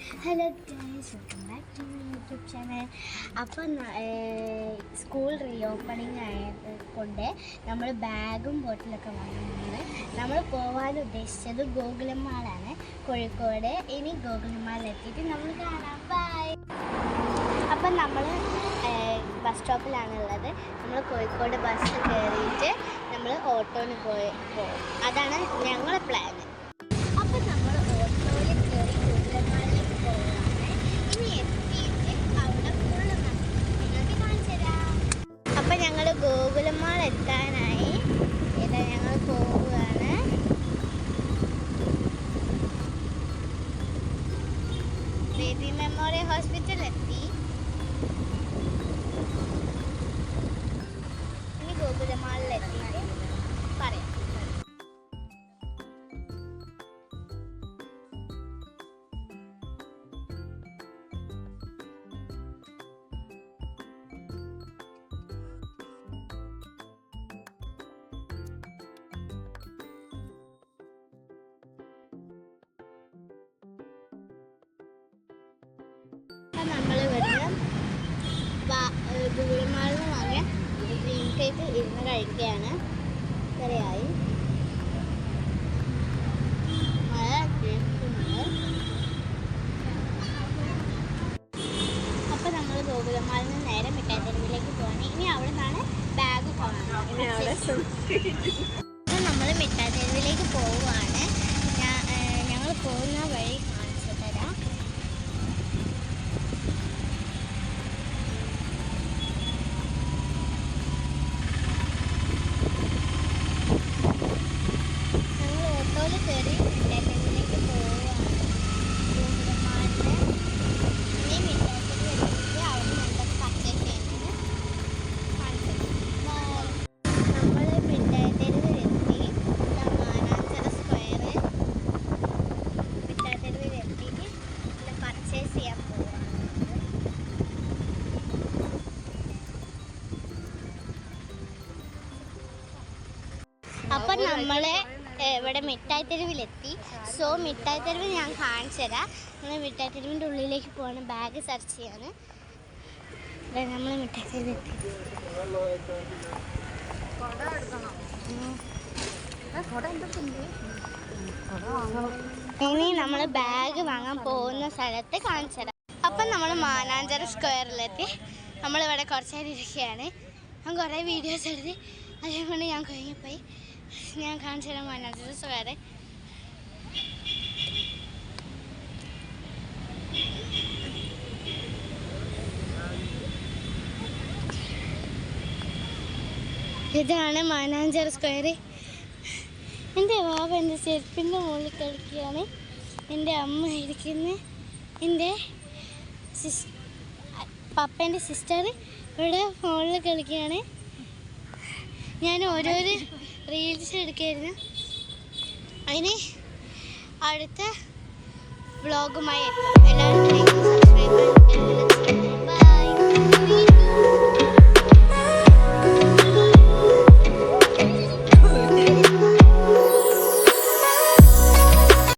Hello guys, welcome back to YouTube channel. അപ്പം school reopening ആയത് കൊണ്ട് നമ്മൾ ബാഗും ബോട്ടിലൊക്കെ വാങ്ങുന്നുണ്ട്. നമ്മൾ പോകാൻ ഉദ്ദേശിച്ചത് ഗോകുലമാളാണ്, കോഴിക്കോട്. ഇനി ഗോകുലമാളിലെത്തിയിട്ട് നമ്മൾ കാണാം. ബൈ. അപ്പം നമ്മൾ ബസ് സ്റ്റോപ്പിലാണുള്ളത്. നമ്മൾ കോഴിക്കോട് ബസ് കയറിയിട്ട് നമ്മൾ ഓട്ടോന് പോകും. അതാണ് ഞങ്ങളുടെ പ്ലാൻ. അപ്പം നമ്മൾ ഓട്ടോയിൽ കയറി ഗോകുലമാളിലേക്ക് പോവുകയാണ്. ഇനി എത്തിയിട്ട് അവിടെ ഫുള്ള് നിങ്ങൾക്ക് കാണിച്ചു തരാം. അപ്പം ഞങ്ങൾ ഗോകുലമാൾ എത്താനായി ഇതാ ഞങ്ങൾ പോവുകയാണ്. ബേബി മെമ്മോറിയൽ ഹോസ്പിറ്റൽ എത്തി. ഇനി ഗോകുലമാളിലെത്തിയിട്ട് പറയാം. നമ്മൾ ഗോകുലമാളിൽ നിന്ന് വാങ്ങിയ ഗ്രീൻ കേക്ക് ഇരുന്ന് കഴിക്കുകയാണ്. ഇത്രയായി അപ്പം നമ്മൾ ഗോകുലമാളിൽ നിന്ന് നേരെ മിഠായി തെരുവിലേക്ക് പോവാണ്. ഇനി അവിടെ നിന്നാണ് ബാഗ് കാണുന്നത്. നമ്മൾ മിഠായി തെരുവിലേക്ക് പോവുകയാണ്. ഞങ്ങൾ പോകുന്ന വഴി കാണിച്ചു തരാം. അപ്പം നമ്മൾ ഇവിടെ മിഠായി തെരുവിലെത്തി. സോ മിഠായി തെരുവ് ഞാൻ കാണിച്ചു തരാം. നമ്മൾ മിഠായി തെരുവിൻ്റെ ഉള്ളിലേക്ക് പോകണം, ബാഗ് സെർച്ച് ചെയ്യാൻ. നമ്മൾ മിഠായി തെരുവിലെത്തി. ഇനി നമ്മൾ ബാഗ് വാങ്ങാൻ പോകുന്ന സ്ഥലത്ത് കാണിച്ചു തരാം. അപ്പം നമ്മൾ മാനാഞ്ചിറ സ്ക്വയറിലെത്തി. നമ്മളിവിടെ കുറച്ച് നേരം ഇരിക്കുകയാണ്. ഞാൻ കുറേ വീഡിയോസ് എടുത്ത് അതേപോലെ ഞാൻ കഴിഞ്ഞപ്പോയി. ഞാൻ കാണിച്ചു തരാം മാനാഞ്ചിറ സ്ക്വയർ. ഇതാണ് മാനാഞ്ചിറ സ്ക്വയർ. എൻ്റെ ബാബ എൻ്റെ ചെരുപ്പിൻ്റെ മുകളിൽ കളിക്കുകയാണ്. എൻ്റെ അമ്മ ഇരിക്കുന്നത്. എൻ്റെ പപ്പേൻ്റെ സിസ്റ്റർ ഇവിടെ മുകളിൽ കളിക്കുകയാണ്. ഞാൻ ഓരോരോ റീൽസ് എടുക്കുകയായിരുന്നു. അതിന് അടുത്ത വ്ളോഗുമായി എത്തും. എല്ലാവരും